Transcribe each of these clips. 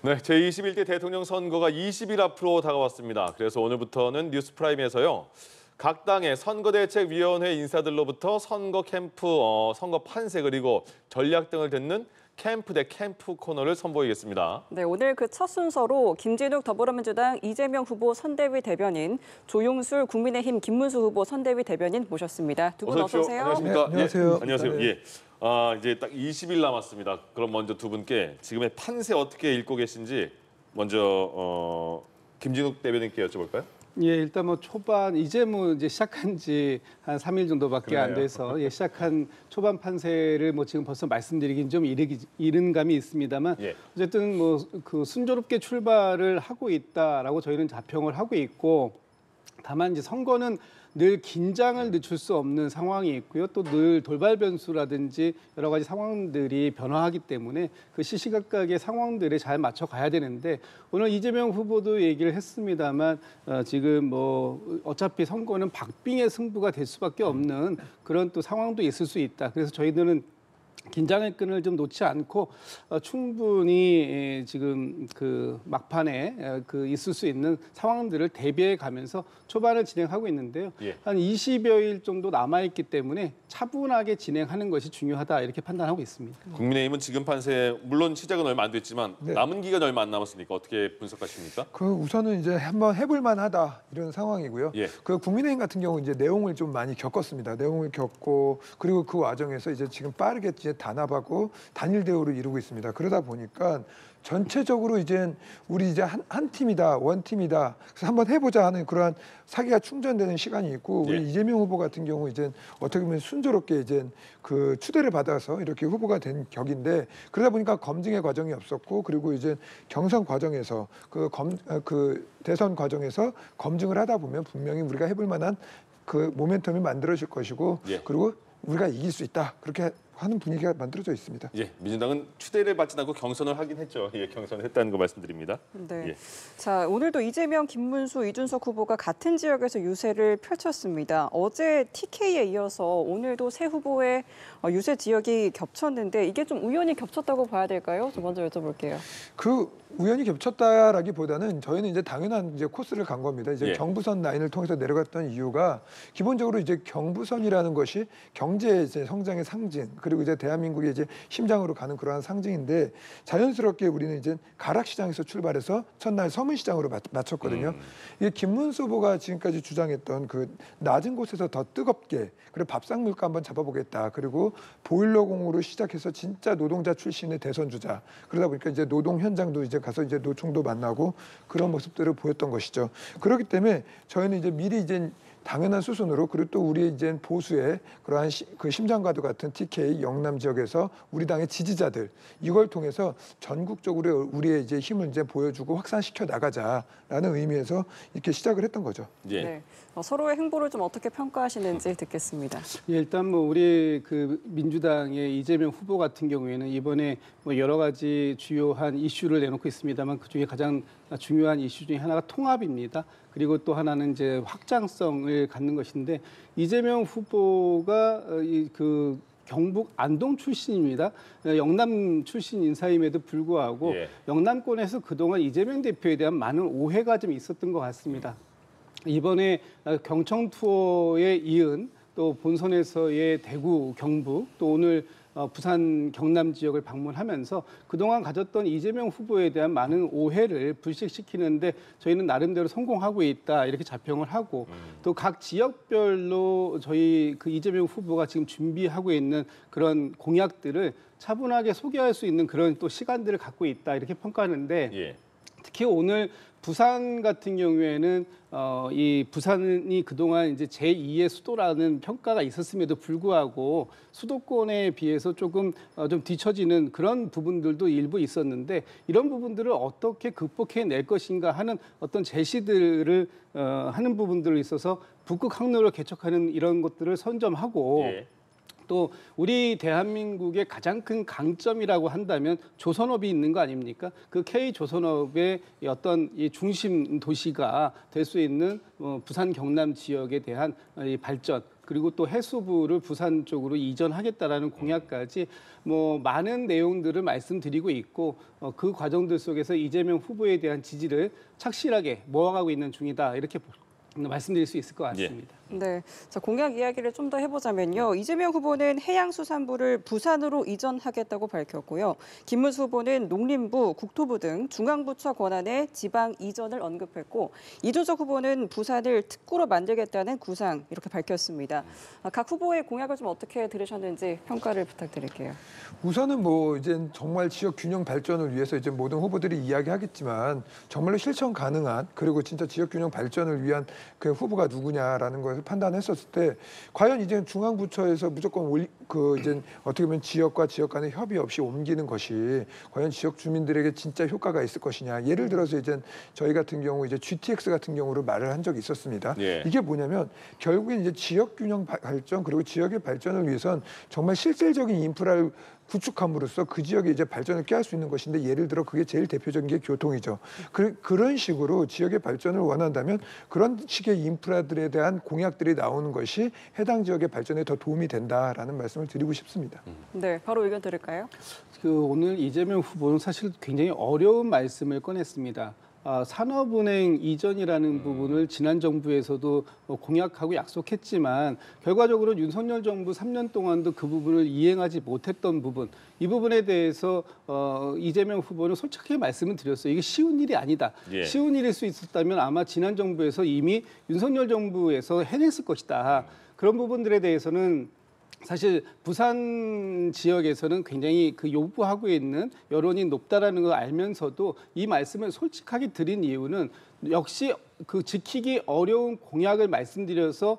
네, 제21대 대통령 선거가 20일 앞으로 다가왔습니다. 그래서 오늘부터는 뉴스프라임에서요. 각 당의 선거대책위원회 인사들로부터 선거 캠프, 선거 판세 그리고 전략 등을 듣는 캠프 대 캠프 코너를 선보이겠습니다. 네, 오늘 그 첫 순서로 김진욱 더불어민주당 이재명 후보 선대위 대변인, 조용술 국민의힘 김문수 후보 선대위 대변인 모셨습니다. 두 분 어서 오세요. 안녕하십니까? 네, 안녕하세요. 예, 안녕하세요. 네. 예. 이제 딱 20일 남았습니다. 그럼 먼저 두 분께 지금의 판세 어떻게 읽고 계신지 먼저 김진욱 대변인께 여쭤볼까요? 예, 일단 뭐 초반 이제 시작한 지 한 3일 정도밖에 안 돼서 시작한 초반 판세를 지금 벌써 말씀드리긴 좀 이른 감이 있습니다만 예. 어쨌든 그 순조롭게 출발을 하고 있다라고 저희는 자평을 하고 있고, 다만 이제 선거는 늘 긴장을 늦출 수 없는 상황이 있고요. 또 늘 돌발 변수라든지 여러 가지 상황들이 변화하기 때문에 그 시시각각의 상황들에 잘 맞춰 가야 되는데, 오늘 이재명 후보도 얘기를 했습니다만 지금 어차피 선거는 박빙의 승부가 될 수밖에 없는 그런 또 상황도 있을 수 있다. 그래서 저희들은 긴장의 끈을 좀 놓지 않고 충분히 지금 그 막판에 있을 수 있는 상황들을 대비해 가면서 초반을 진행하고 있는데요. 예. 한 20여일 정도 남아있기 때문에 차분하게 진행하는 것이 중요하다, 이렇게 판단하고 있습니다. 국민의힘은 지금 판세 물론 시작은 얼마 안 됐지만 남은 기간 얼마 안 남았으니까 어떻게 분석하십니까? 우선은 이제 한번 해볼 만하다 이런 상황이고요. 예. 국민의힘 같은 경우 이제 내용을 좀 많이 겪었습니다. 내용을 겪고 그리고 그 과정에서 이제 지금 빠르게 이제 단합하고 단일 대우를 이루고 있습니다. 그러다 보니까 전체적으로 이제 우리 이제 한 팀이다, 원팀이다. 그래서 한번 해보자 하는 그러한 사기가 충전되는 시간이 있고, 우리 이재명 후보 같은 경우 이제 어떻게 보면 순조롭게 이제 그 추대를 받아서 이렇게 후보가 된 격인데, 그러다 보니까 검증의 과정이 없었고, 그리고 이제 경선 과정에서 그 대선 과정에서 검증을 하다 보면 분명히 우리가 해볼 만한 그 모멘텀이 만들어질 것이고, 그리고 우리가 이길 수 있다, 그렇게 하는 분위기가 만들어져 있습니다. 예, 민주당은 추대를 받지 않고 경선을 하긴 했죠. 예, 경선을 했다는 거 말씀드립니다. 네. 예. 자, 오늘도 이재명, 김문수, 이준석 후보가 같은 지역에서 유세를 펼쳤습니다. 어제 TK에 이어서 오늘도 세 후보의 유세 지역이 겹쳤는데 이게 좀 우연히 겹쳤다고 봐야 될까요? 저 먼저 여쭤볼게요. 우연히 겹쳤다라기보다는 저희는 이제 당연한 이제 코스를 간 겁니다. 이제 예. 경부선 라인을 통해서 내려갔던 이유가 기본적으로 이제 경부선이라는 것이 경제 이제 성장의 상징, 그리고 이제 대한민국의 이제 심장으로 가는 그러한 상징인데, 자연스럽게 우리는 이제 가락시장에서 출발해서 첫날 서문시장으로 맞췄거든요. 이게 김문수 후보가 지금까지 주장했던 그 낮은 곳에서 더 뜨겁게, 그리고 밥상 물가 한번 잡아보겠다, 그리고 보일러공으로 시작해서 진짜 노동자 출신의 대선 주자, 그러다 보니까 이제 노동 현장도 이제 가서 이제 노총도 만나고 그런 모습들을 보였던 것이죠. 그렇기 때문에 저희는 이제 미리 이제 당연한 수순으로, 그리고 또 우리 이제 보수의 그러한 그 심장과도 같은 TK 영남 지역에서 우리 당의 지지자들, 이걸 통해서 전국적으로 우리의 이제 힘을 이제 보여주고 확산시켜 나가자라는 의미에서 이렇게 시작을 했던 거죠. 예. 네. 서로의 행보를 좀 어떻게 평가하시는지 듣겠습니다. 예, 일단 우리 그 민주당의 이재명 후보 같은 경우에는 이번에 여러 가지 주요한 이슈를 내놓고 있습니다만, 그중에 가장 중요한 이슈 중에 하나가 통합입니다. 그리고 또 하나는 이제 확장성을 갖는 것인데, 이재명 후보가 그 경북 안동 출신입니다. 영남 출신 인사임에도 불구하고 영남권에서 그동안 이재명 대표에 대한 많은 오해가 좀 있었던 것 같습니다. 이번에 경청 투어에 이은 또 본선에서의 대구, 경북, 또 오늘 부산, 경남 지역을 방문하면서 그동안 가졌던 이재명 후보에 대한 많은 오해를 불식시키는데 저희는 나름대로 성공하고 있다, 이렇게 자평을 하고, 또 각 지역별로 저희 그 이재명 후보가 지금 준비하고 있는 그런 공약들을 차분하게 소개할 수 있는 그런 또 시간들을 갖고 있다, 이렇게 평가하는데, 특히 오늘 부산 같은 경우에는 이 부산이 그동안 이제 제2의 수도라는 평가가 있었음에도 불구하고 수도권에 비해서 조금 좀 뒤처지는 그런 부분들도 일부 있었는데, 이런 부분들을 어떻게 극복해낼 것인가 하는 어떤 제시들을 하는 부분들에 있어서 북극 항로를 개척하는 이런 것들을 선점하고, 또 우리 대한민국의 가장 큰 강점이라고 한다면 조선업이 있는 거 아닙니까? 그 K조선업의 어떤 이 중심 도시가 될 수 있는 부산 경남 지역에 대한 이 발전, 그리고 또 해수부를 부산 쪽으로 이전하겠다라는 공약까지 뭐 많은 내용들을 말씀드리고 있고 그 과정들 속에서 이재명 후보에 대한 지지를 착실하게 모아가고 있는 중이다 이렇게 말씀드릴 수 있을 것 같습니다. 네, 자, 공약 이야기를 좀 더 해보자면요. 이재명 후보는 해양수산부를 부산으로 이전하겠다고 밝혔고요. 김문수 후보는 농림부, 국토부 등 중앙부처 권한의 지방 이전을 언급했고 이준석 후보는 부산을 특구로 만들겠다는 구상 이렇게 밝혔습니다. 각 후보의 공약을 좀 어떻게 들으셨는지 평가를 부탁드릴게요. 우선은 뭐 이제 정말 지역 균형 발전을 위해서 이제 모든 후보들이 이야기하겠지만 정말로 실천 가능한 그리고 진짜 지역 균형 발전을 위한 그 후보가 누구냐라는 것을 판단했었을 때 과연 이제 중앙부처에서 무조건 이제 어떻게 보면 지역과 지역 간의 협의 없이 옮기는 것이 과연 지역 주민들에게 진짜 효과가 있을 것이냐. 예를 들어서 이제 저희 같은 경우 이제 GTX 같은 경우로 말을 한 적이 있었습니다. 예. 이게 뭐냐면 결국엔 이제 지역 균형 발전 그리고 지역의 발전을 위해선 정말 실질적인 인프라를 구축함으로써 그 지역에 이제 발전을 꾀할 수 있는 것인데 예를 들어 그게 제일 대표적인 게 교통이죠. 그런 식으로 지역의 발전을 원한다면 그런 식의 인프라들에 대한 공약들이 나오는 것이 해당 지역의 발전에 더 도움이 된다라는 말씀을 드리고 싶습니다. 네, 바로 의견 들을까요? 오늘 이재명 후보는 사실 굉장히 어려운 말씀을 꺼냈습니다. 산업은행 이전이라는 부분을 지난 정부에서도 공약하고 약속했지만 결과적으로 윤석열 정부 3년 동안도 그 부분을 이행하지 못했던 부분, 이 부분에 대해서 이재명 후보는 솔직하게 말씀을 드렸어요. 이게 쉬운 일이 아니다. 예. 쉬운 일일 수 있었다면 아마 지난 정부에서 이미 윤석열 정부에서 해냈을 것이다. 그런 부분들에 대해서는 사실 부산 지역에서는 굉장히 그 요구하고 있는 여론이 높다라는 걸 알면서도 이 말씀을 솔직하게 드린 이유는 역시 그 지키기 어려운 공약을 말씀드려서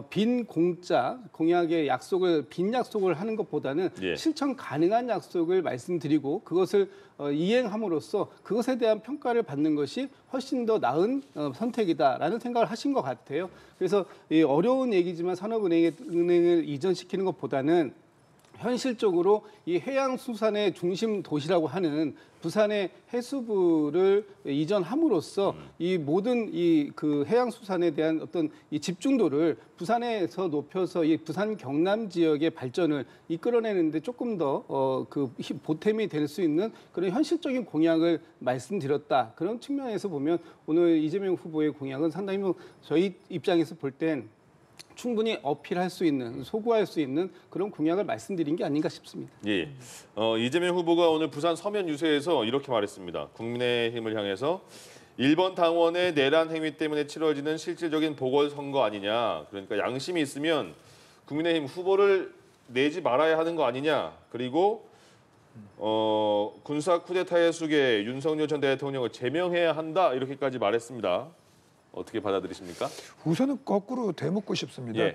빈 공짜 공약의 약속을 빈 약속을 하는 것보다는 예. 실천 가능한 약속을 말씀드리고 그것을 이행함으로써 그것에 대한 평가를 받는 것이 훨씬 더 나은 선택이다라는 생각을 하신 것 같아요. 그래서 이 어려운 얘기지만 산업은행을 이전시키는 것보다는 현실적으로 이 해양수산의 중심 도시라고 하는 부산의 해수부를 이전함으로써 이 모든 이 그 해양수산에 대한 어떤 이 집중도를 부산에서 높여서 이 부산 경남 지역의 발전을 이끌어내는데 조금 더 그 보탬이 될 수 있는 그런 현실적인 공약을 말씀드렸다. 그런 측면에서 보면 오늘 이재명 후보의 공약은 상당히 뭐 저희 입장에서 볼 땐 충분히 어필할 수 있는, 소구할 수 있는 그런 공약을 말씀드린 게 아닌가 싶습니다. 예. 이재명 후보가 오늘 부산 서면 유세에서 이렇게 말했습니다. 국민의힘을 향해서 1번 당원의 내란 행위 때문에 치러지는 실질적인 보궐선거 아니냐. 그러니까 양심이 있으면 국민의힘 후보를 내지 말아야 하는 거 아니냐. 그리고 군사 쿠데타의 수괴 윤석열 전 대통령을 제명해야 한다. 이렇게까지 말했습니다. 어떻게 받아들이십니까? 우선은 거꾸로 되묻고 싶습니다. 예.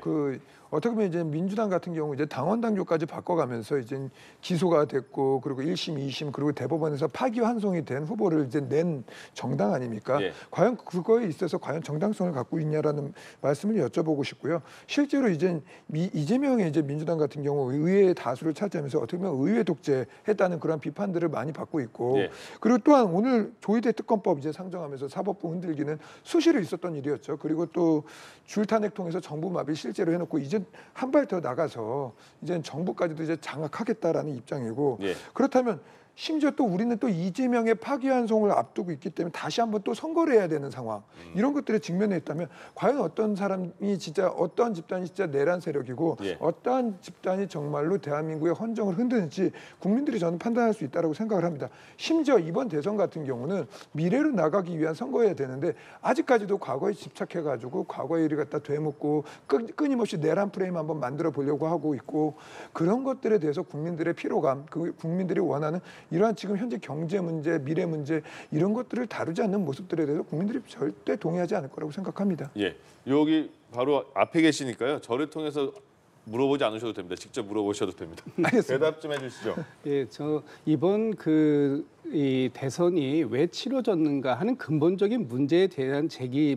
어떻게 보면 이제 민주당 같은 경우 이제 당원 당규까지 바꿔가면서 이제 기소가 됐고 그리고 1심, 2심 그리고 대법원에서 파기환송이 된 후보를 이제 낸 정당 아닙니까? 예. 과연 그거에 있어서 과연 정당성을 갖고 있냐라는 말씀을 여쭤보고 싶고요. 실제로 이제 이재명의 이제 민주당 같은 경우 의회의 다수를 차지하면서 어떻게 보면 의회 독재했다는 그런 비판들을 많이 받고 있고 예. 그리고 또한 오늘 조희대 특검법 이제 상정하면서 사법부 흔들기는 수시로 있었던 일이었죠. 그리고 또 줄탄핵 통해서 정부 마비 실제로 해놓고 이제 한 발 더 나가서 이제 정부까지도 이제 장악하겠다라는 입장이고 예. 그렇다면 심지어 또 우리는 또 이재명의 파기환송을 앞두고 있기 때문에 다시 한번 또 선거를 해야 되는 상황 이런 것들에 직면해 있다면 과연 어떤 사람이 진짜 어떤 집단이 진짜 내란 세력이고 예. 어떠한 집단이 정말로 대한민국의 헌정을 흔드는지 국민들이 저는 판단할 수 있다고 생각을 합니다. 심지어 이번 대선 같은 경우는 미래로 나가기 위한 선거여야 되는데 아직까지도 과거에 집착해가지고 과거의 일을 갖다 되묻고 끊임없이 내란 프레임 한번 만들어 보려고 하고 있고 그런 것들에 대해서 국민들의 피로감, 그 국민들이 원하는 이러한 지금 현재 경제 문제, 미래 문제 이런 것들을 다루지 않는 모습들에 대해서 국민들이 절대 동의하지 않을 거라고 생각합니다. 예. 여기 바로 앞에 계시니까요. 저를 통해서 물어보지 않으셔도 됩니다. 직접 물어보셔도 됩니다. 알겠습니다. 대답 좀 해주시죠. 예, 저 이번 이 대선이 왜 치러졌는가 하는 근본적인 문제에 대한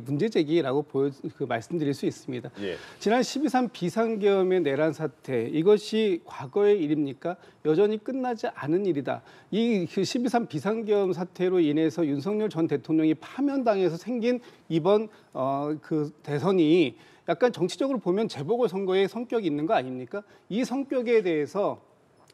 문제 제기라고 말씀드릴 수 있습니다. 예. 지난 12.3 비상계엄의 내란 사태 이것이 과거의 일입니까? 여전히 끝나지 않은 일이다. 이 12.3 비상계엄 사태로 인해서 윤석열 전 대통령이 파면당해서 생긴 이번 그 대선이 약간 정치적으로 보면 재보궐선거의 성격이 있는 거 아닙니까? 이 성격에 대해서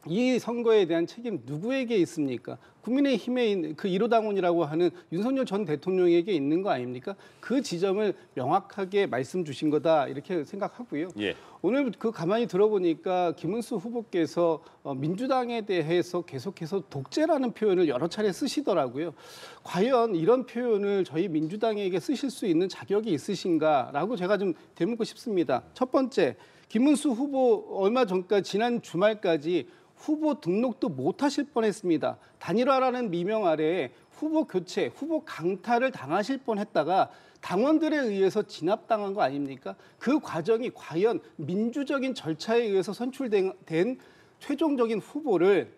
이 선거에 대한 책임 누구에게 있습니까? 국민의힘에 있는 그 1호 당원이라고 하는 윤석열 전 대통령에게 있는 거 아닙니까? 그 지점을 명확하게 말씀 주신 거다 이렇게 생각하고요. 예. 오늘 그 가만히 들어보니까 김은수 후보께서 민주당에 대해서 계속해서 독재라는 표현을 여러 차례 쓰시더라고요. 과연 이런 표현을 저희 민주당에게 쓰실 수 있는 자격이 있으신가라고 제가 좀 되묻고 싶습니다. 첫 번째, 김은수 후보 얼마 전까지 지난 주말까지 후보 등록도 못 하실 뻔했습니다. 단일화라는 미명 아래에 후보 교체, 후보 강탈을 당하실 뻔했다가 당원들에 의해서 진압당한 거 아닙니까? 그 과정이 과연 민주적인 절차에 의해서 선출된 최종적인 후보를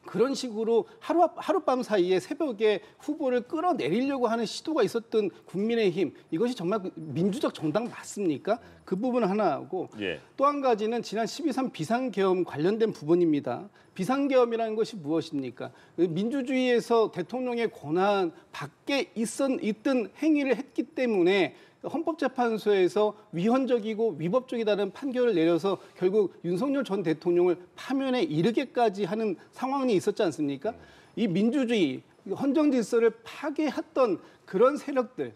그런 식으로 하룻밤 사이에 새벽에 후보를 끌어내리려고 하는 시도가 있었던 국민의힘, 이것이 정말 민주적 정당 맞습니까? 그 부분은 하나하고 예. 또 한 가지는 지난 12.3 비상계엄 관련된 부분입니다. 비상계엄이라는 것이 무엇입니까? 민주주의에서 대통령의 권한 밖에 있던 행위를 했기 때문에 헌법재판소에서 위헌적이고 위법적이다는 판결을 내려서 결국 윤석열 전 대통령을 파면에 이르게까지 하는 상황이 있었지 않습니까? 이 민주주의, 헌정 질서를 파괴했던 그런 세력들,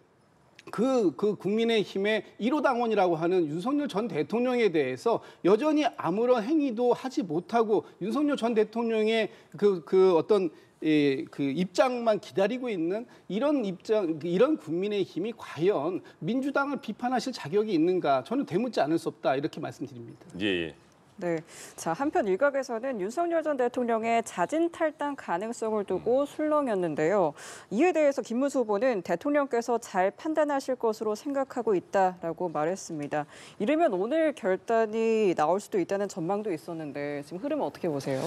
그 국민의힘의 1호 당원이라고 하는 윤석열 전 대통령에 대해서 여전히 아무런 행위도 하지 못하고 윤석열 전 대통령의 어떤 그 입장만 기다리고 있는 이런 국민의힘이 과연 민주당을 비판하실 자격이 있는가? 저는 되묻지 않을 수 없다 이렇게 말씀드립니다. 예. 네. 자, 한편 일각에서는 윤석열 전 대통령의 자진 탈당 가능성을 두고 술렁였는데요. 이에 대해서 김문수 후보는 대통령께서 잘 판단하실 것으로 생각하고 있다라고 말했습니다. 이르면 오늘 결단이 나올 수도 있다는 전망도 있었는데 지금 흐름은 어떻게 보세요?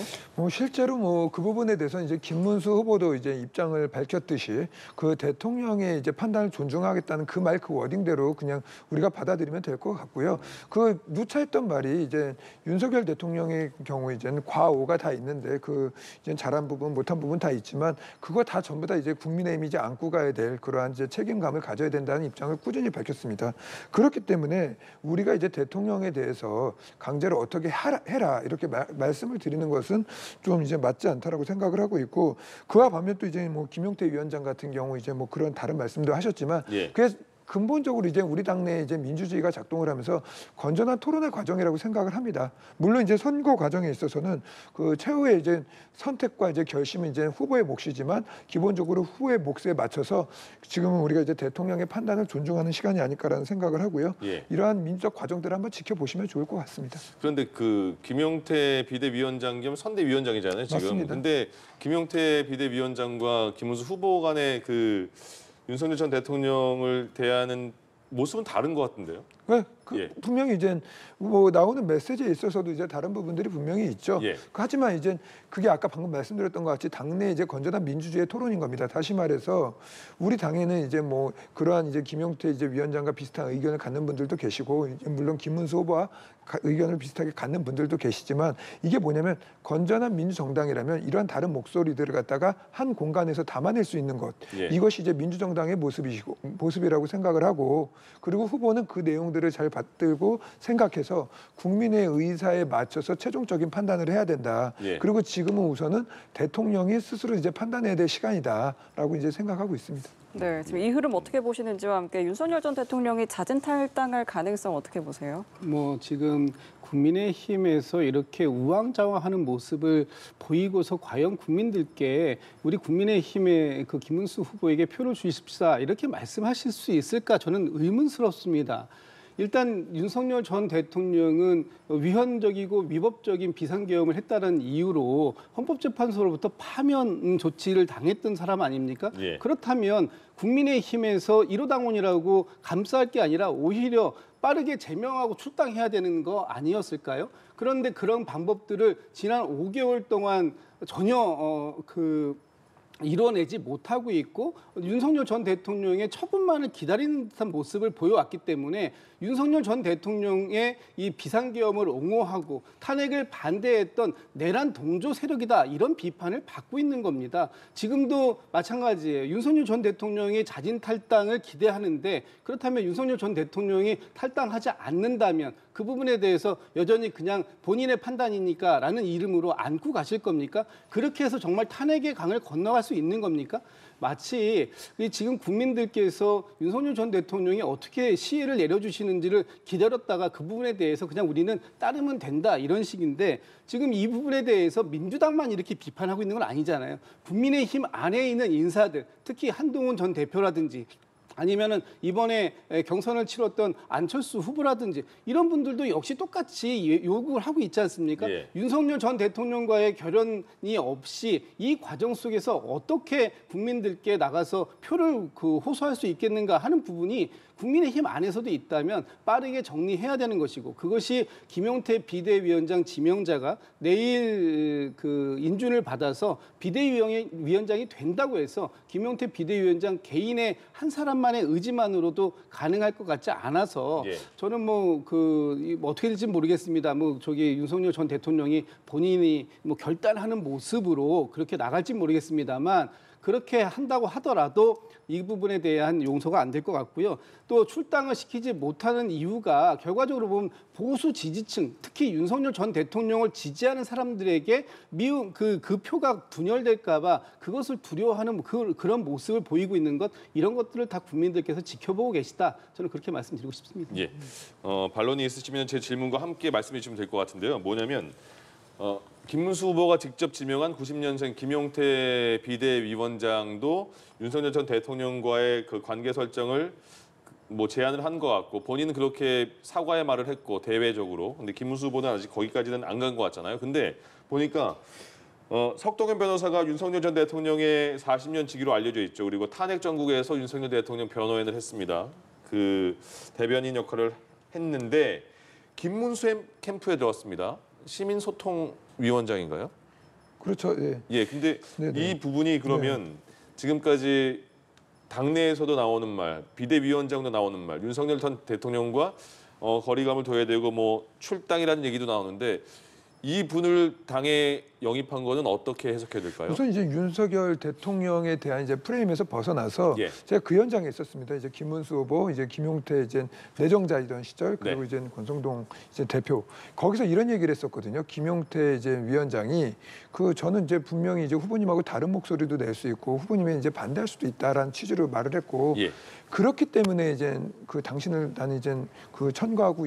실제로 그 부분에 대해서 이제 김문수 후보도 이제 입장을 밝혔듯이 그 대통령의 이제 판단을 존중하겠다는 그 말 그 워딩대로 그냥 우리가 받아들이면 될 것 같고요. 그 누차했던 말이 이제 윤석열 대통령의 경우 이제는 과오가 다 있는데 그 이제 잘한 부분, 못한 부분 다 있지만 그거 다 전부 다 이제 국민의힘이 이제 안고 가야 될 그러한 이제 책임감을 가져야 된다는 입장을 꾸준히 밝혔습니다. 그렇기 때문에 우리가 이제 대통령에 대해서 강제로 어떻게 해라 이렇게 말씀을 드리는 것은 좀 이제 맞지 않다라고 생각을 하고 있고 그와 반면 또 이제 김용태 위원장 같은 경우 이제 그런 다른 말씀도 하셨지만 예. 그게 근본적으로 이제 우리 당내 이제 민주주의가 작동을 하면서 건전한 토론의 과정이라고 생각을 합니다. 물론 이제 선거 과정에 있어서는 그 최후의 이제 선택과 이제 결심은 이제 후보의 몫이지만 기본적으로 후보의 몫에 맞춰서 지금은 우리가 이제 대통령의 판단을 존중하는 시간이 아닐까라는 생각을 하고요. 예. 이러한 민주적 과정들을 한번 지켜보시면 좋을 것 같습니다. 그런데 그 김용태 비대위원장 겸 선대위원장이잖아요, 지금. 맞습니다. 근데 김용태 비대위원장과 김문수 후보 간의 그 윤석열 전 대통령을 대하는 모습은 다른 것 같은데요. 네, 예. 분명히 이제 나오는 메시지에 있어서도 이제 다른 부분들이 분명히 있죠. 예. 하지만 이제 그게 아까 방금 말씀드렸던 것 같이 당내 이제 건전한 민주주의의 토론인 겁니다. 다시 말해서 우리 당에는 이제 그러한 이제 김용태 이제 위원장과 비슷한 의견을 갖는 분들도 계시고 물론 김문수 후보와 의견을 비슷하게 갖는 분들도 계시지만 이게 뭐냐면 건전한 민주정당이라면 이러한 다른 목소리들을 갖다가 한 공간에서 담아낼 수 있는 것. 예. 이것이 이제 민주정당의 모습이라고 생각을 하고 그리고 후보는 그 내용들을 잘 받들고 생각해서 국민의 의사에 맞춰서 최종적인 판단을 해야 된다. 예. 그리고 지금은 우선은 대통령이 스스로 이제 판단해야 될 시간이다라고 이제 생각하고 있습니다. 네, 지금 이 흐름 어떻게 보시는지와 함께 윤석열 전 대통령이 자진 탈당할 가능성 어떻게 보세요? 지금 국민의힘에서 이렇게 우왕좌왕하는 모습을 보이고서 과연 국민들께 우리 국민의힘의 그 김문수 후보에게 표를 주십시다 이렇게 말씀하실 수 있을까 저는 의문스럽습니다. 일단 윤석열 전 대통령은 위헌적이고 위법적인 비상계엄을 했다는 이유로 헌법재판소로부터 파면 조치를 당했던 사람 아닙니까? 예. 그렇다면 국민의힘에서 1호 당원이라고 감싸할 게 아니라 오히려 빠르게 제명하고 출당해야 되는 거 아니었을까요? 그런데 그런 방법들을 지난 5개월 동안 전혀 이뤄내지 못하고 있고 윤석열 전 대통령의 처분만을 기다리는 듯한 모습을 보여왔기 때문에 윤석열 전 대통령의 이 비상계엄을 옹호하고 탄핵을 반대했던 내란 동조 세력이다 이런 비판을 받고 있는 겁니다. 지금도 마찬가지예요. 윤석열 전 대통령이 자진 탈당을 기대하는데 그렇다면 윤석열 전 대통령이 탈당하지 않는다면 그 부분에 대해서 여전히 그냥 본인의 판단이니까라는 이름으로 안고 가실 겁니까? 그렇게 해서 정말 탄핵의 강을 건너갈 수 있는 겁니까? 마치 지금 국민들께서 윤석열 전 대통령이 어떻게 시해를 내려주시는지를 기다렸다가 그 부분에 대해서 그냥 우리는 따르면 된다 이런 식인데 지금 이 부분에 대해서 민주당만 이렇게 비판하고 있는 건 아니잖아요. 국민의힘 안에 있는 인사들, 특히 한동훈 전 대표라든지 아니면은 이번에 경선을 치렀던 안철수 후보라든지 이런 분들도 역시 똑같이 요구를 하고 있지 않습니까? 예. 윤석열 전 대통령과의 결연이 없이 이 과정 속에서 어떻게 국민들께 나가서 표를 호소할 수 있겠는가 하는 부분이 국민의힘 안에서도 있다면 빠르게 정리해야 되는 것이고 그것이 김용태 비대위원장 지명자가 내일 인준을 받아서 비대위원장이 된다고 해서 김용태 비대위원장 개인의 한 사람만의 의지만으로도 가능할 것 같지 않아서 예. 저는 어떻게 될지 모르겠습니다. 윤석열 전 대통령이 본인이 결단하는 모습으로 그렇게 나갈지 모르겠습니다만 그렇게 한다고 하더라도 이 부분에 대한 용서가 안 될 것 같고요. 또 출당을 시키지 못하는 이유가 결과적으로 보면 보수 지지층, 특히 윤석열 전 대통령을 지지하는 사람들에게 미운 그 표가 분열될까 봐 그것을 두려워하는 그런 모습을 보이고 있는 것 이런 것들을 다 국민들께서 지켜보고 계시다. 저는 그렇게 말씀드리고 싶습니다. 예. 반론이 있으시면 제 질문과 함께 말씀해 주시면 될 것 같은데요. 뭐냐면 김문수 후보가 직접 지명한 90년생 김용태 비대위원장도 윤석열 전 대통령과의 그 관계 설정을 제안을 한 것 같고 본인은 그렇게 사과의 말을 했고 대외적으로. 근데 김문수 후보는 아직 거기까지는 안 간 것 같잖아요. 근데 보니까 석동현 변호사가 윤석열 전 대통령의 40년 지기로 알려져 있죠. 그리고 탄핵 전국에서 윤석열 대통령 변호인을 했습니다. 그 대변인 역할을 했는데 김문수 캠프에 들어왔습니다. 시민소통위원장인가요? 그렇죠. 예. 예, 근데 네네. 이 부분이 그러면 지금까지 당내에서도 나오는 말, 비대위원장도 나오는 말, 윤석열 전 대통령과 거리감을 둬야 되고 출당이라는 얘기도 나오는데 이 분을 당에 영입한 거는 어떻게 해석해야 될까요? 우선 이제 윤석열 대통령에 대한 이제 프레임에서 벗어나서 예. 제가 그 현장에 있었습니다. 이제 김문수 후보, 이제 김용태 이제 내정자이던 시절 그리고 네. 이제 권성동 이제 대표 거기서 이런 얘기를 했었거든요. 김용태 이제 위원장이 저는 이제 분명히 이제 후보님하고 다른 목소리도 낼 수 있고 후보님이 이제 반대할 수도 있다라는 취지로 말을 했고 예. 그렇기 때문에 이제 당신을 나는 이제 천거하고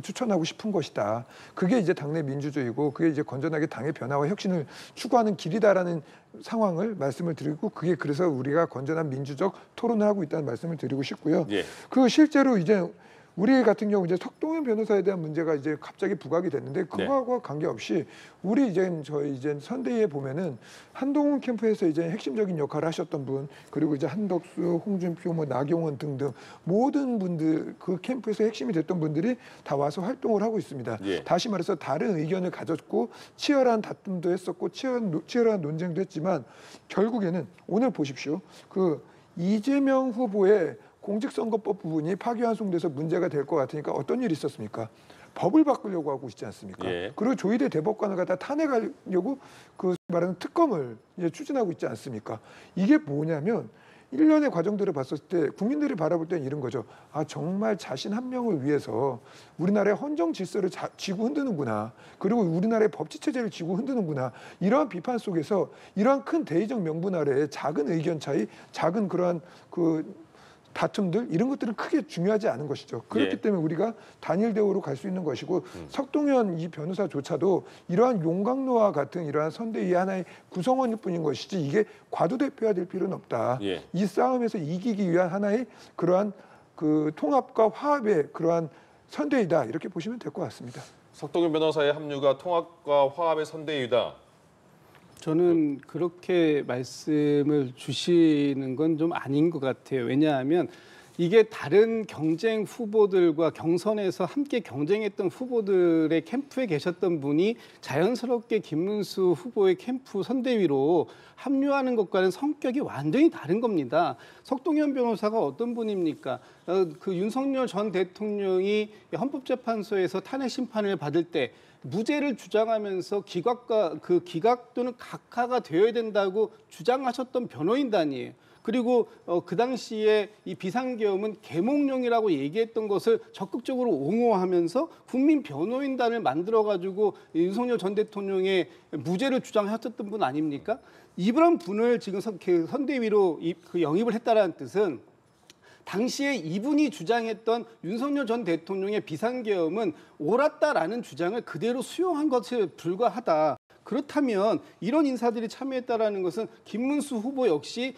추천하고 싶은 것이다. 그게 이제 당내 민주주의고 그게 이제 건전하게 당의 변화와 혁신을 추구하는 길이다라는 상황을 말씀을 드리고 그게 그래서 우리가 건전한 민주적 토론을 하고 있다는 말씀을 드리고 싶고요. 예. 실제로 이제 우리 같은 경우 이제 석동현 변호사에 대한 문제가 이제 갑자기 부각이 됐는데 그거하고 관계없이 우리 저희 선대위에 보면은 한동훈 캠프에서 이제 핵심적인 역할을 하셨던 분 그리고 이제 한덕수, 홍준표, 나경원 등등 모든 분들 그 캠프에서 핵심이 됐던 분들이 다 와서 활동을 하고 있습니다. 예. 다시 말해서 다른 의견을 가졌고 치열한 다툼도 했었고 치열한 논쟁도 했지만 결국에는 오늘 보십시오. 이재명 후보의 공직선거법 부분이 파기환송돼서 문제가 될 것 같으니까 어떤 일이 있었습니까? 법을 바꾸려고 하고 있지 않습니까? 예. 그리고 조희대 대법관을 갖다 탄핵하려고 말하는 특검을 이제 추진하고 있지 않습니까? 이게 뭐냐면 일련의 과정들을 봤을 때 국민들이 바라볼 때는 이런 거죠. 정말 자신 한 명을 위해서 우리나라의 헌정 질서를 쥐고 흔드는구나. 그리고 우리나라의 법치 체제를 쥐고 흔드는구나. 이러한 비판 속에서 이러한 큰 대의적 명분 아래에 작은 의견 차이, 작은 그러한 다툼들 이런 것들은 크게 중요하지 않은 것이죠. 그렇기 예. 때문에 우리가 단일 대우로 갈 수 있는 것이고 석동현 이 변호사조차도 이러한 용광로와 같은 이러한 선대위의 하나의 구성원일 뿐인 것이지 이게 과도대표화될 필요는 없다. 예. 이 싸움에서 이기기 위한 하나의 그러한 통합과 화합의 그러한 선대위다 이렇게 보시면 될 것 같습니다. 석동현 변호사의 합류가 통합과 화합의 선대위다. 저는 그렇게 말씀을 주시는 건 좀 아닌 것 같아요. 왜냐하면 이게 다른 경쟁 후보들과 경선에서 함께 경쟁했던 후보들의 캠프에 계셨던 분이 자연스럽게 김문수 후보의 캠프 선대위로 합류하는 것과는 성격이 완전히 다른 겁니다. 석동현 변호사가 어떤 분입니까? 그 윤석열 전 대통령이 헌법재판소에서 탄핵 심판을 받을 때 무죄를 주장하면서 기각 또는 각하가 되어야 된다고 주장하셨던 변호인단이에요. 그리고 그 당시에 이 비상계엄은 계몽령이라고 얘기했던 것을 적극적으로 옹호하면서 국민 변호인단을 만들어가지고 윤석열 전 대통령의 무죄를 주장하셨던 분 아닙니까? 이런 분을 지금 선대위로 영입을 했다라는 뜻은 당시에 이분이 주장했던 윤석열 전 대통령의 비상계엄은 옳았다라는 주장을 그대로 수용한 것에 불과하다. 그렇다면 이런 인사들이 참여했다라는 것은 김문수 후보 역시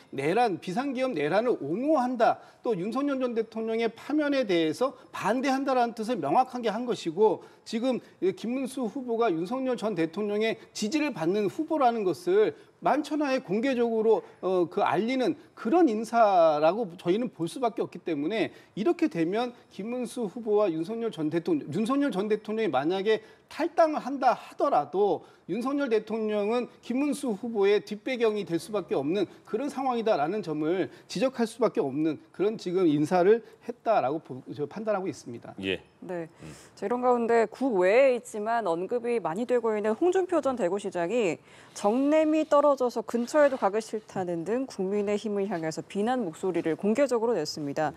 비상계엄 내란을 옹호한다. 또 윤석열 전 대통령의 파면에 대해서 반대한다라는 뜻을 명확하게 한 것이고 지금 김문수 후보가 윤석열 전 대통령의 지지를 받는 후보라는 것을 만천하에 공개적으로 알리는 그런 인사라고 저희는 볼 수밖에 없기 때문에 이렇게 되면 김문수 후보와 윤석열 전 대통령이 만약에 탈당을 한다 하더라도 윤석열 대통령은 김문수 후보의 뒷배경이 될 수밖에 없는 그런 상황이다라는 점을 지적할 수밖에 없는 그런 지금 인사를 했다라고 판단하고 있습니다. 예. 네. 자, 이런 가운데 국외에 있지만 언급이 많이 되고 있는 홍준표 전 대구시장이 정nem이 떨어져서 근처에도 가기 싫다는 등 국민의힘을 향해서 비난 목소리를 공개적으로 냈습니다.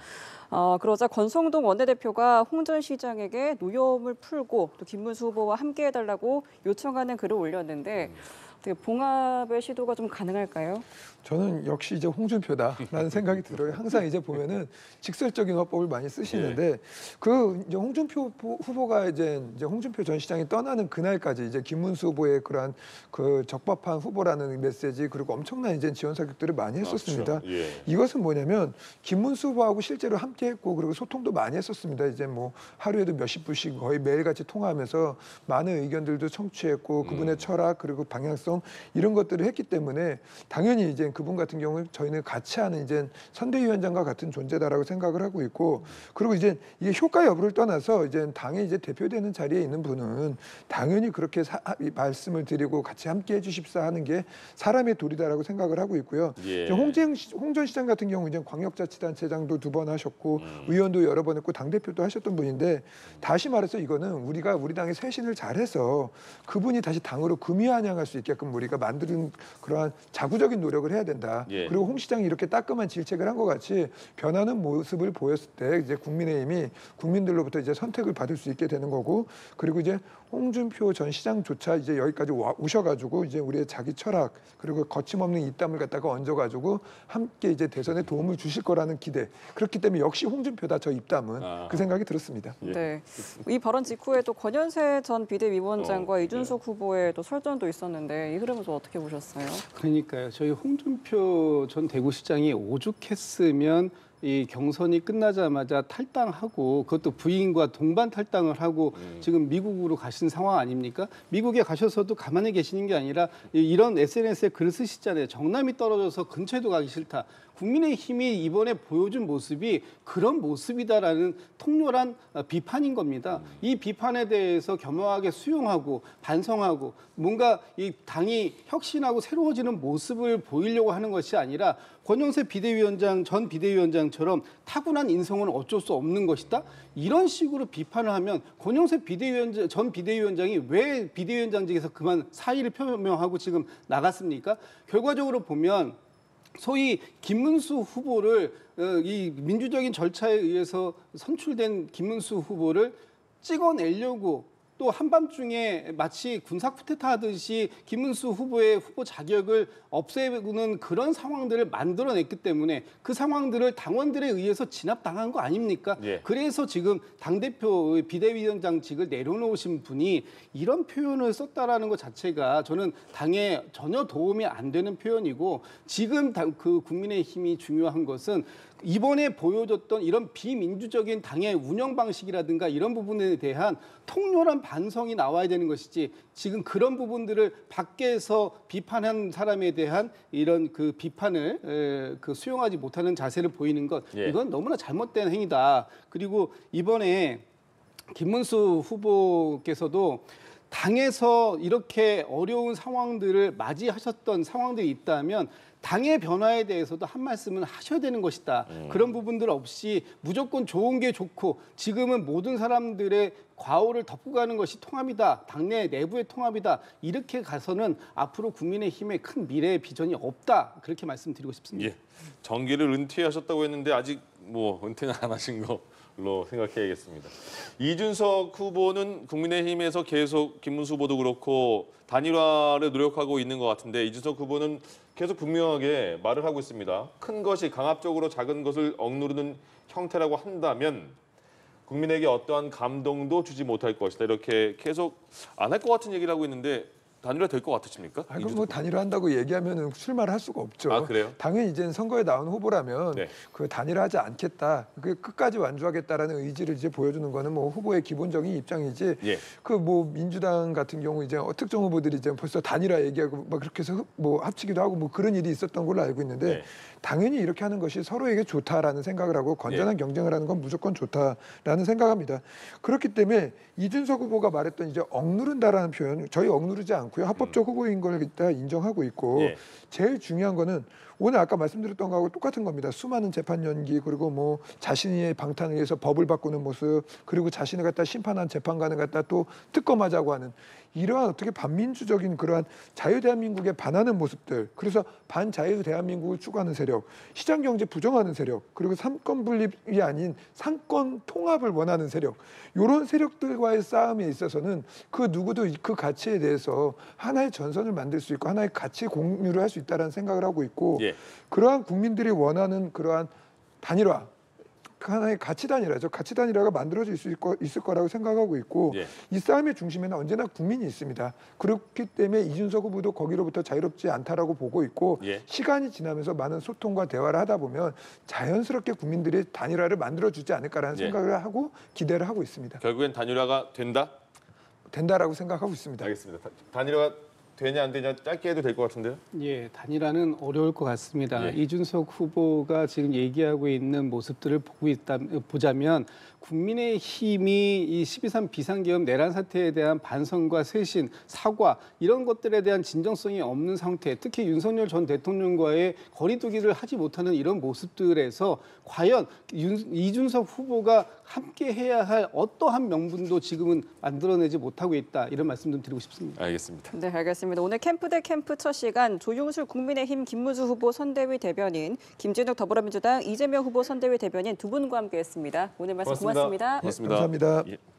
그러자 권성동 원내대표가 홍 전 시장에게 노여움을 풀고 또 김문수 후보와 함께해달라고 요청하는 글을 올렸는데 어떻게 봉합의 시도가 좀 가능할까요? 저는 역시 이제 홍준표다라는 생각이 들어요. 항상 이제 보면은 직설적인 화법을 많이 쓰시는데 그 이제 홍준표 후보가 이제 홍준표 전 시장이 떠나는 그날까지 이제 김문수 후보의 그러한 그 적법한 후보라는 메시지 그리고 엄청난 이제 지원 사격들을 많이 했었습니다. 그렇죠. 예. 이것은 뭐냐면 김문수 후보하고 실제로 함께했고 그리고 소통도 많이 했었습니다. 이제 뭐 하루에도 몇십 분씩 거의 매일같이 통화하면서 많은 의견들도 청취했고 그분의 철학 그리고 방향성 이런 것들을 했기 때문에 당연히 이제 그분 같은 경우는 저희는 같이 하는 이제 선대위원장과 같은 존재다라고 생각을 하고 있고 그리고 이제 이게 효과 여부를 떠나서 이제 당의 이제 대표되는 자리에 있는 분은 당연히 그렇게 말씀을 드리고 같이 함께 해주십사 하는 게 사람의 도리다라고 생각을 하고 있고요. 예. 홍 전 시장 같은 경우 이제 광역자치단체장도 2번 하셨고 의원도 여러 번 했고 당 대표도 하셨던 분인데 다시 말해서 이거는 우리가 우리 당의 쇄신을 잘해서 그분이 다시 당으로 금이환영할 수 있게끔 우리가 만드는 그러한 자구적인 노력을 해야 된다. 예. 그리고 홍 시장이 이렇게 따끔한 질책을 한 것 같이 변하는 모습을 보였을 때 이제 국민의힘이 국민들로부터 이제 선택을 받을 수 있게 되는 거고 그리고 이제 홍준표 전 시장조차 이제 여기까지 오셔가지고 이제 우리의 자기 철학 그리고 거침없는 입담을 갖다가 얹어가지고 함께 이제 대선에 도움을 주실 거라는 기대 그렇기 때문에 역시 홍준표다 저 입담은 그 생각이 들었습니다. 네. 이 발언 직후에도 권현세 전 비대위원장과 이준석 후보의 또 설전도 있었는데 이 흐름을 좀 어떻게 보셨어요? 그러니까요. 저희 홍준표 전 대구시장이 오죽했으면 이 경선이 끝나자마자 탈당하고 그것도 부인과 동반 탈당을 하고 지금 미국으로 가신 상황 아닙니까? 미국에 가셔서도 가만히 계시는 게 아니라 이런 SNS에 글을 쓰시잖아요. 정남이 떨어져서 근처에도 가기 싫다. 국민의힘이 이번에 보여준 모습이 그런 모습이다라는 통렬한 비판인 겁니다. 이 비판에 대해서 겸허하게 수용하고 반성하고 뭔가 이 당이 혁신하고 새로워지는 모습을 보이려고 하는 것이 아니라 권영세 전 비대위원장처럼 타고난 인성은 어쩔 수 없는 것이다. 이런 식으로 비판을 하면 권영세 전 비대위원장이 왜 비대위원장직에서 그만 사의를 표명하고 지금 나갔습니까? 결과적으로 보면 소위 김문수 후보를 이 민주적인 절차에 의해서 선출된 김문수 후보를 찍어내려고 또 한밤중에 마치 군사 쿠데타 하듯이 김문수 후보의 후보 자격을 없애는 그런 상황들을 만들어냈기 때문에 그 상황들을 당원들에 의해서 진압당한 거 아닙니까? 예. 그래서 지금 당대표 비대위원장직을 내려놓으신 분이 이런 표현을 썼다라는 것 자체가 저는 당에 전혀 도움이 안 되는 표현이고 지금 그 국민의힘이 중요한 것은 이번에 보여줬던 이런 비민주적인 당의 운영 방식이라든가 이런 부분에 대한 통렬한 반성이 나와야 되는 것이지 지금 그런 부분들을 밖에서 비판한 사람에 대한 이런 그 비판을 그 수용하지 못하는 자세를 보이는 것 예. 이건 너무나 잘못된 행위다. 그리고 이번에 김문수 후보께서도 당에서 이렇게 어려운 상황들을 맞이하셨던 상황들이 있다면 당의 변화에 대해서도 한 말씀은 하셔야 되는 것이다. 그런 부분들 없이 무조건 좋은 게 좋고 지금은 모든 사람들의 과오를 덮고 가는 것이 통합이다. 당내 내부의 통합이다. 이렇게 가서는 앞으로 국민의힘의 큰 미래의 비전이 없다. 그렇게 말씀드리고 싶습니다. 예. 정계를 은퇴하셨다고 했는데 아직 뭐 은퇴는 안 하신 걸로 생각해야겠습니다. 이준석 후보는 국민의힘에서 계속 김문수 후보도 그렇고 단일화를 노력하고 있는 것 같은데 이준석 후보는 계속 분명하게 말을 하고 있습니다. 큰 것이 강압적으로 작은 것을 억누르는 형태라고 한다면 국민에게 어떠한 감동도 주지 못할 것이다. 이렇게 계속 안 할 것 같은 얘기를 하고 있는데 단일화 될 것 같으십니까? 아, 그럼 뭐 단일화한다고 얘기하면은 출마를 할 수가 없죠. 아, 그래요? 당연히 이제 선거에 나온 후보라면 네. 그 단일화하지 않겠다, 그 끝까지 완주하겠다라는 의지를 이제 보여주는 거는 뭐 후보의 기본적인 입장이지. 예. 그 뭐 민주당 같은 경우 이제 특정 후보들이 이제 벌써 단일화 얘기하고 막 그렇게 해서 뭐 합치기도 하고 뭐 그런 일이 있었던 걸로 알고 있는데 네. 당연히 이렇게 하는 것이 서로에게 좋다라는 생각을 하고 건전한 경쟁을 하는 건 무조건 좋다라는 생각합니다. 그렇기 때문에 이준석 후보가 말했던 이제 억누른다라는 표현, 저희 억누르지 않고요. 합법적 후보인 걸 일단 인정하고 있고 예. 제일 중요한 거는 오늘 아까 말씀드렸던 거하고 똑같은 겁니다. 수많은 재판 연기 그리고 뭐 자신의 방탄을 위해서 법을 바꾸는 모습 그리고 자신을 갖다 심판한 재판관을 갖다 또 특검하자고 하는 이러한 어떻게 반민주적인 그러한 자유대한민국에 반하는 모습들 그래서 반자유 대한민국을 추구하는 세력 시장 경제 부정하는 세력 그리고 삼권 분립이 아닌 상권 통합을 원하는 세력 이런 세력들과의 싸움에 있어서는 그 누구도 그 가치에 대해서 하나의 전선을 만들 수 있고 하나의 가치 공유를 할 수 있다는 생각을 하고 있고 예. 그러한 국민들이 원하는 그러한 단일화 하나의 가치 단일화죠. 가치 단일화가 만들어질 수 있을 거라고 생각하고 있고 예. 이 싸움의 중심에는 언제나 국민이 있습니다. 그렇기 때문에 이준석 후보도 거기로부터 자유롭지 않다라고 보고 있고 예. 시간이 지나면서 많은 소통과 대화를 하다 보면 자연스럽게 국민들이 단일화를 만들어주지 않을까라는 예. 생각을 하고 기대를 하고 있습니다. 결국엔 단일화가 된다라고 생각하고 있습니다. 알겠습니다. 단일화가 되냐 안 되냐 짧게 해도 될 것 같은데요. 예, 단일화는 어려울 것 같습니다. 예. 이준석 후보가 지금 얘기하고 있는 모습들을 보자면 국민의힘이 이 12.3 비상계엄 내란 사태에 대한 반성과 쇄신, 사과 이런 것들에 대한 진정성이 없는 상태, 특히 윤석열 전 대통령과의 거리두기를 하지 못하는 이런 모습들에서 과연 이준석 후보가 함께 해야 할 어떠한 명분도 지금은 만들어내지 못하고 있다. 이런 말씀 좀 드리고 싶습니다. 알겠습니다. 네, 알겠습니다. 오늘 캠프 대 캠프 첫 시간 조용술 국민의힘 김문수 후보 선대위 대변인, 김진욱 더불어민주당 이재명 후보 선대위 대변인 두 분과 함께했습니다. 오늘 말씀 고맙습니다. 고맙습니다. 감사합니다. 예.